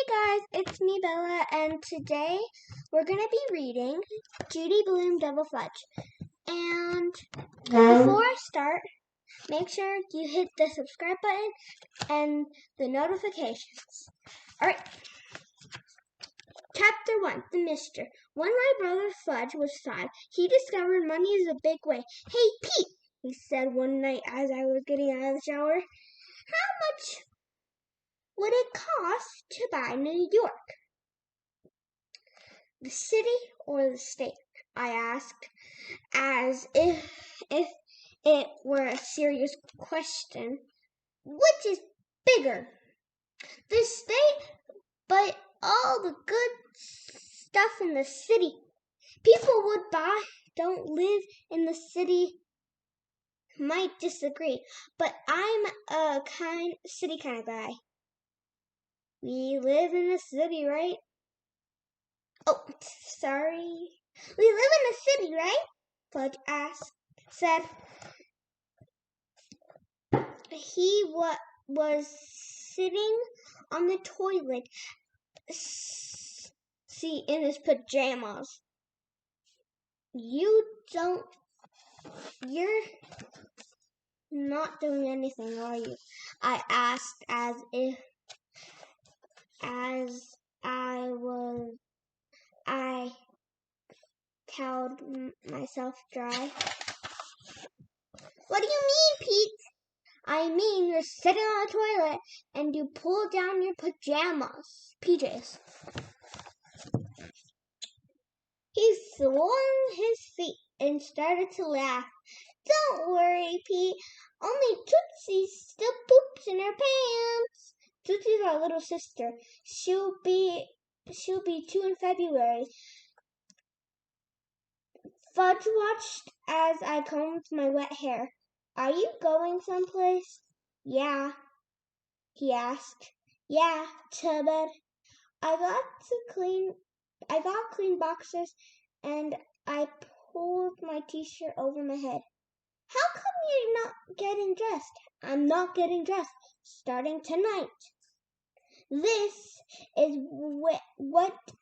Hey guys, it's me Bella, and today we're going to be reading Judy, Blume, Fudge. And before I start, make sure you hit the subscribe button and the notifications. Alright, Chapter 1, The Mister. When my brother Fudge was 5, he discovered money is a big way. Hey Pete, he said one night as I was getting out of the shower, how much would it cost to buy New York? The city or the state? I asked, as if it were a serious question. Which is bigger? The state, but all the good stuff in the city. People would buy, don't live in the city, might disagree, but I'm a city kind of guy. We live in the city, right? Oh, sorry. We live in the city, right? Fudge said. He was sitting on the toilet, in his pajamas. You're not doing anything, are you? I asked as I cowed myself dry. What do you mean, Pete? I mean, you're sitting on the toilet and you pull down your PJs. He swung his feet and started to laugh. Don't worry, Pete. Only Tootsie still poops in her pants. Tootie's our little sister. She'll be 2 in February. Fudge watched as I combed my wet hair. Are you going someplace? Yeah, he asked. Yeah, to bed. I got clean boxers and I pulled my t-shirt over my head. How come you're not getting dressed? I'm not getting dressed. Starting tonight. This is what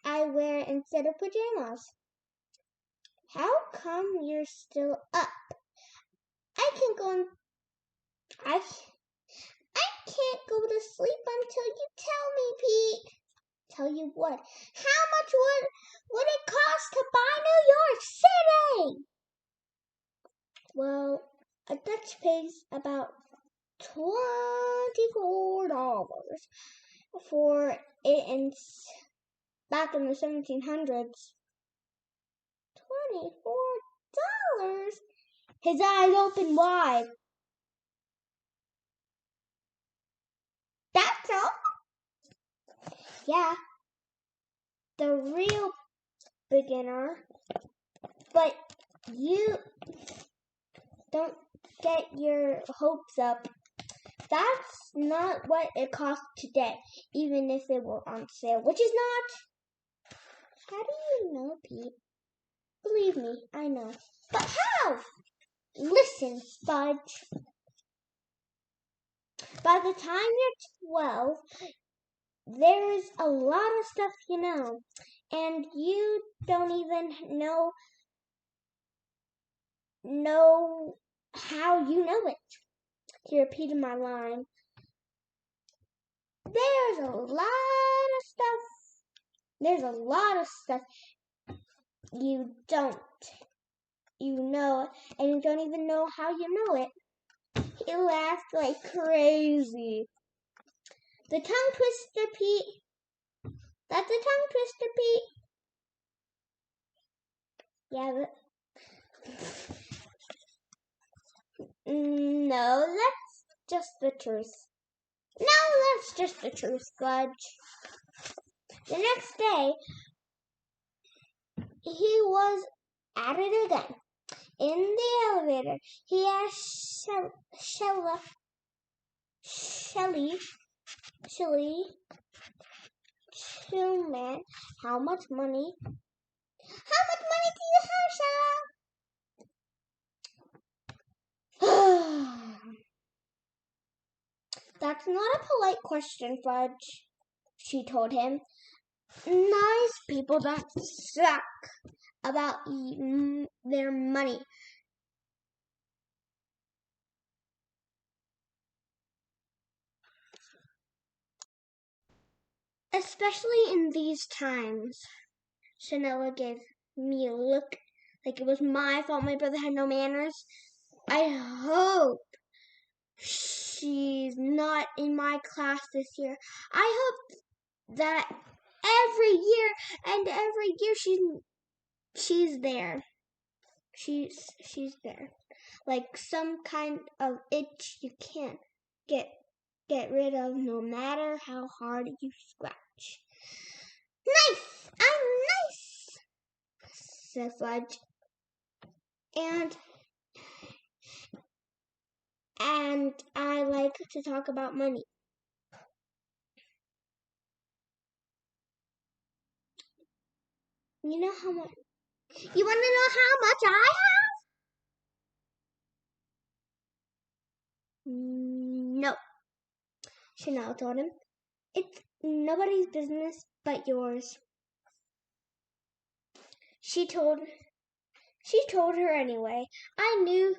I wear instead of pajamas. How come you're still up? I can't go to sleep until you tell me, Pete. Tell you what? How much would it cost to buy New York City? Well, a Dutch pays about $24 for it back in the 1700s. $24? His eyes opened wide. That's all? Yeah, the real beginner. But you don't get your hopes up. That's not what it costs today, even if it were on sale, which is not. How do you know, Pete? Believe me, I know. But how? Listen, Fudge. By the time you're 12, there's a lot of stuff you know, and you don't even know how you know it. He repeated my line. There's a lot of stuff you know, and you don't even know how you know it. He laughed like crazy. The tongue twister, Pete. That's a tongue twister, Pete. Yeah, no, that's just the truth. Fudge. The next day, he was at it again. In the elevator, he asked Shelly, 2 men, how much money do you have, Shella? That's not a polite question, Fudge. she told him. Nice people don't suck about their money. Especially in these times. Chanela gave me a look like it was my fault my brother had no manners. I hope she's not in my class this year. I hope that every year she's there. She's there. Like some kind of itch you can't get rid of no matter how hard you scratch. Nice! I'm nice, said Fudge. And I like to talk about money. You know how much? You want to know how much I have? No, Chanel told him. It's nobody's business but yours. She told her anyway. I knew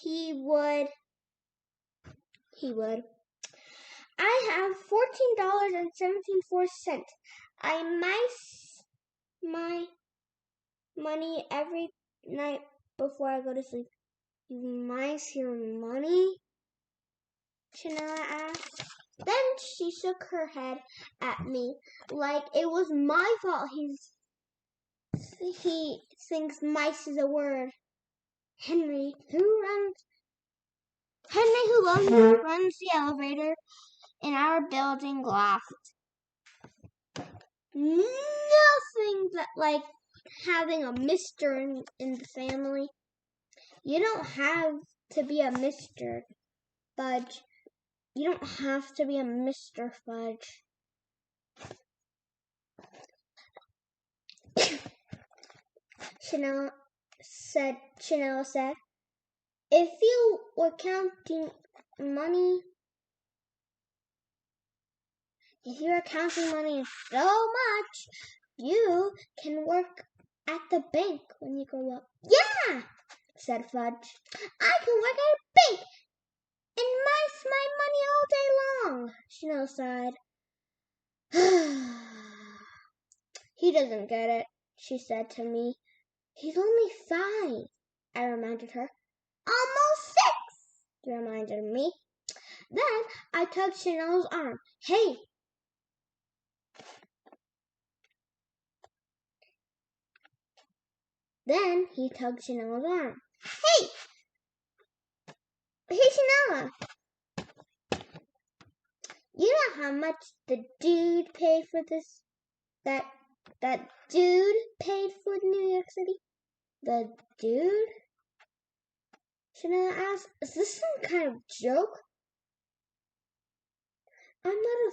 he would. I have $14.74. I mice my money every night before I go to sleep. You mice your money? Chanel asked. Then she shook her head at me like it was my fault he thinks mice is a word. Henry, who runs the elevator in our building, laughed. Nothing like having a mister in the family. You don't have to be a Mr. Fudge. You don't have to be a Mr. Fudge. Chanel said, if you were counting money so much, you can work at the bank when you grow up. Yeah, said Fudge. I can work at a bank and mice my money all day long, Chanel sighed. He doesn't get it, she said to me. He's only 5, I reminded her. Almost 6, she reminded me. Then I tugged Chanel's arm. Hey! Then he tugged Chanel's arm. Hey! Hey, Chanela! You know how much the dude paid for this? That dude paid for New York City? The dude? Chanela asked. Is this some kind of joke? I'm not a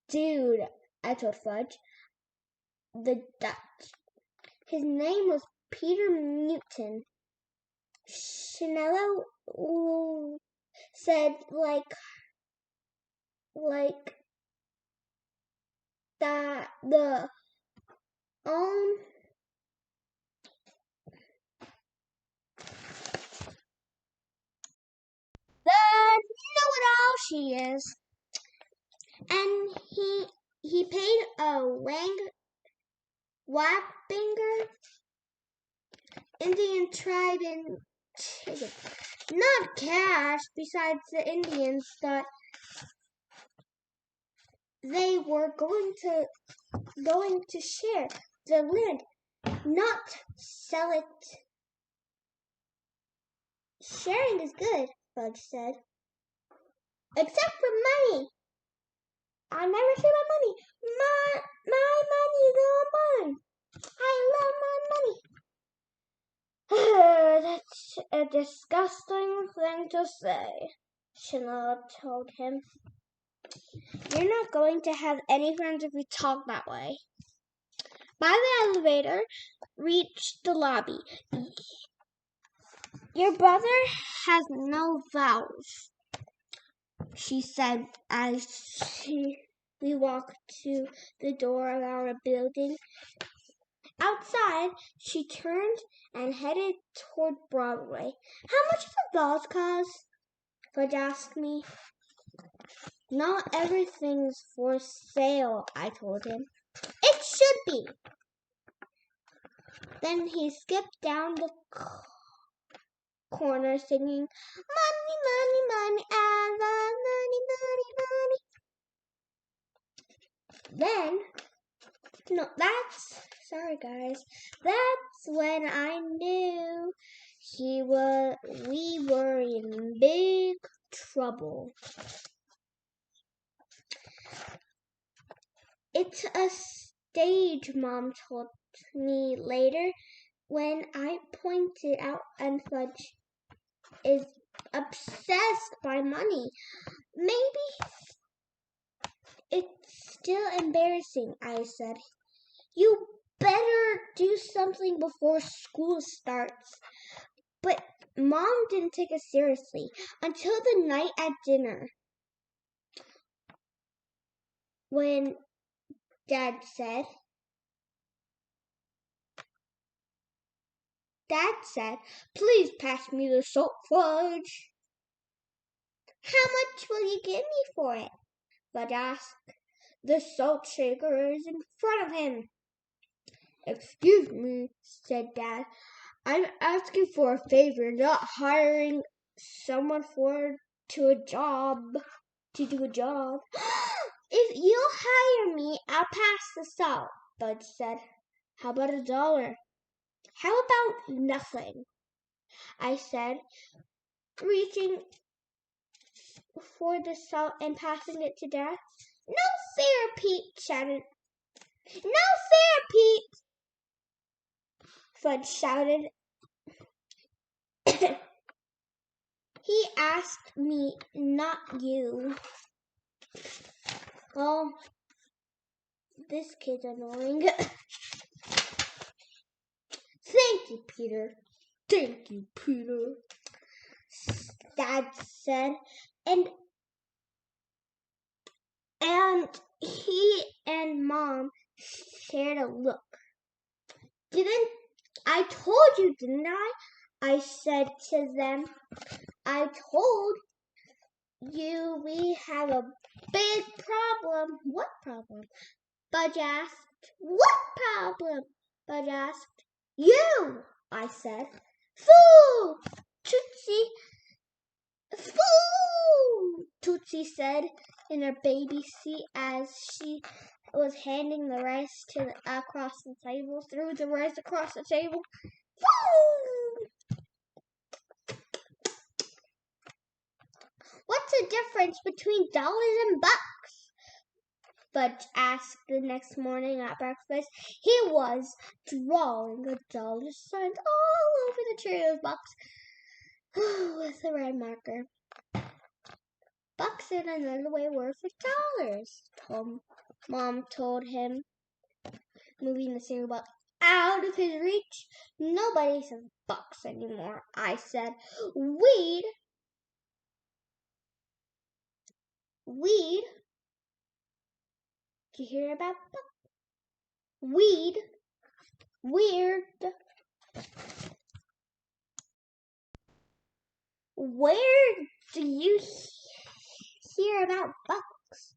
dude, I told Fudge. The Dutch. His name was Peter Newton. Chanela said like that the know-it-all she is. And he paid a Wappinger Indian tribe in chicken. Not cash. Besides, the Indians thought they were going to share the land, not sell it. Sharing is good, Fudge said. Except for money. I never share my money. My money is all mine. I love my money. That's a disgusting thing to say, Chanel told him. You're not going to have any friends if you talk that way. By the elevator reached the lobby. Your brother has no vowels, she said as she We walked to the door of our building. Outside, she turned and headed toward Broadway. How much do dolls cost? Fudge asked me. Not everything's for sale, I told him. It should be. Then he skipped down the corner singing, money, money, money, I love money, money, money. Sorry guys, that's when I knew we were in big trouble. It's a stage, Mom told me later when I pointed out, and Fudge is obsessed by money. Maybe it's still embarrassing, I said. You better do something before school starts. But Mom didn't take it seriously until the night at dinner, when Dad said, please pass me the salt, Fudge. How much will you give me for it? Fudge asked. The salt shaker is in front of him. Excuse me, said Dad. I'm asking for a favor, not hiring someone to do a job. If you'll hire me, I'll pass the salt, Fudge said. How about $1? How about nothing? I said, reaching for the salt and passing it to Dad. No fair, Pete shouted. No fair, Pete! Fudge shouted. He asked me, not you. Oh, this kid's annoying. Thank you, Peter. Thank you, Peter, Dad said. And he and Mom shared a look. I told you, didn't I? I said to them. I told you we have a big problem. What problem? Fudge asked. What problem? Fudge asked. You, I said. Foo! Tootsie. Foo! Tootsie said in her baby seat as she was handing the rice across the table, threw the rice across the table. Foo! What's the difference between dollars and bucks? Fudge asked the next morning at breakfast. He was drawing a dollar sign all over the Cheerios box with a red marker. Bucks is another word for dollars, Mom told him, moving the cereal box out of his reach. Nobody says bucks anymore, I said. Weed? Did you hear about bucks? Weed? Weird. Where do you hear about bucks?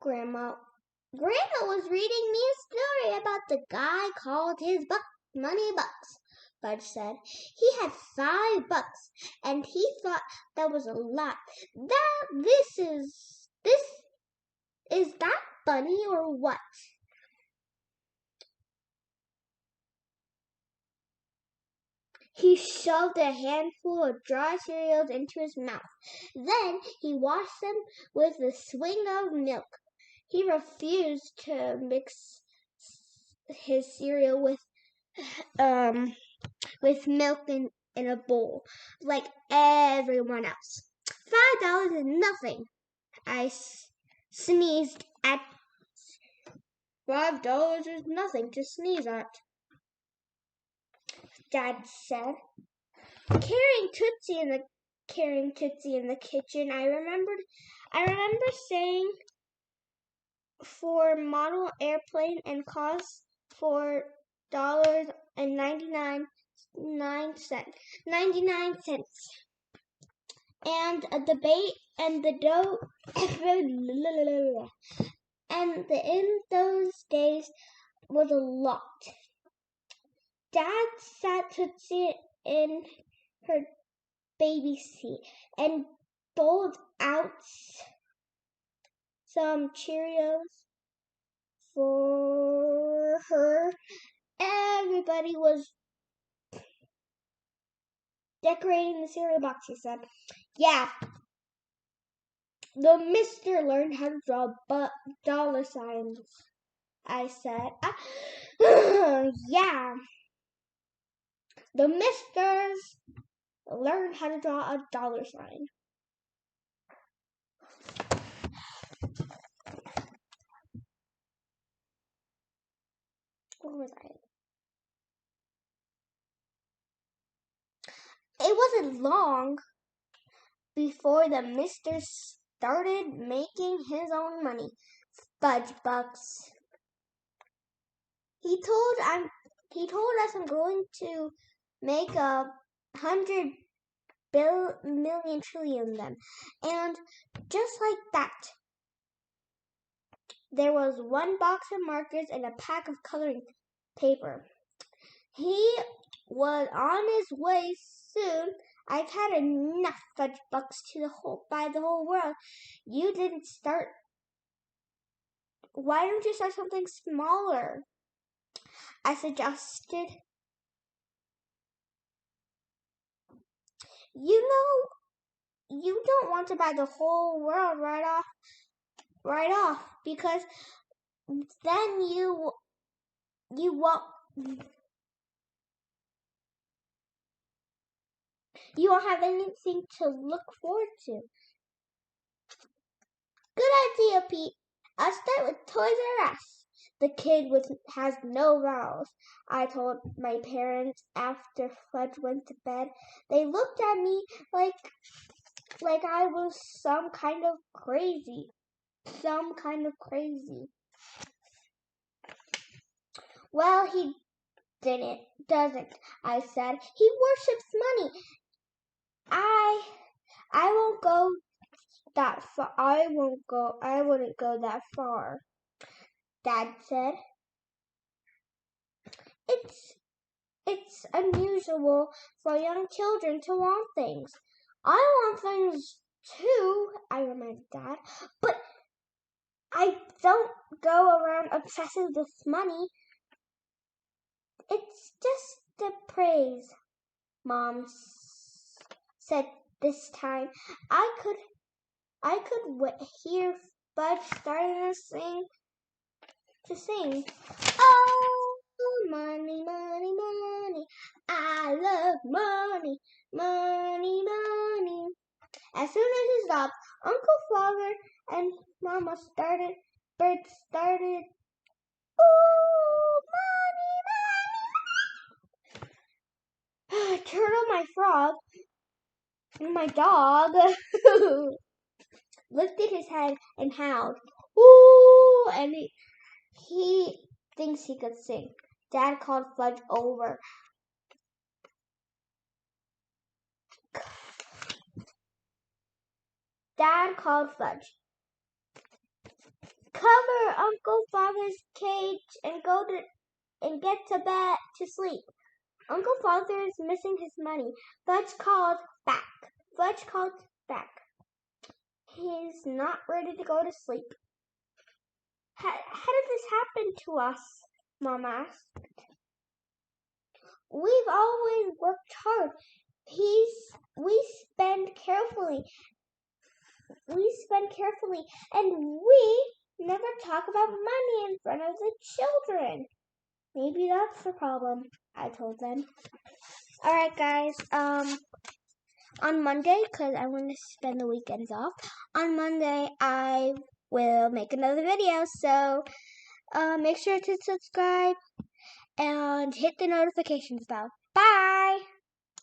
Grandma was reading me a story about the guy called his buck money bucks, Fudge said. He had $5 and he thought that was a lot. Is that funny or what? He shoved a handful of dry cereals into his mouth. Then he washed them with a swig of milk. He refused to mix his cereal with milk in a bowl like everyone else. $5 is nothing. I sneezed at. $5 is nothing to sneeze at, Dad said. Carrying Tootsie in the kitchen, I remember saying, for model airplane and cost $4.99. And a debate and the dough and in those days was a lot. Dad sat Tootsie in her baby seat and doled out some Cheerios for her. Everybody was decorating the cereal box, he said. Yeah, the mister learned how to draw dollar signs, I said. Yeah, the misters learned how to draw a dollar sign. Where was I? It wasn't long before the mister started making his own money. Fudge bucks. He told us I'm going to make 100 million trillion them. And just like that, there was one box of markers and a pack of coloring paper. He was on his way soon. I've had enough fudge bucks by the whole world. You didn't start. Why don't you start something smaller? I suggested. You know, you don't want to buy the whole world right off, because then you won't have anything to look forward to. Good idea, Pete. I'll start with Toys R Us. The kid has no vowels, I told my parents after Fudge went to bed. They looked at me like I was some kind of crazy. Well, he doesn't, I said. He worships money. I won't go that far. I wouldn't go that far, Dad said. It's unusual for young children to want things. I want things too, I reminded Dad, but I don't go around obsessing with money. It's just a praise, Mom said this time. I could hear Fudge starting to sing. Oh, money, money, money. I love money, money, money. As soon as he stopped, Uncle Father and Mama started. Oh, money, money, money. Turtle, my frog, my dog, lifted his head and howled. Ooh, and he thinks he could sing. Dad called Fudge over. Dad called Fudge. Cover Uncle Father's cage and get to bed to sleep. Uncle Father is missing his money. Fudge called back. He's not ready to go to sleep. How did this happen to us? Mom asked. We've always worked hard. We spend carefully, and we never talk about money in front of the children. Maybe that's the problem, I told them. Alright, guys, on Monday, because I want to spend the weekends off, on Monday I will make another video, so make sure to subscribe and hit the notifications bell.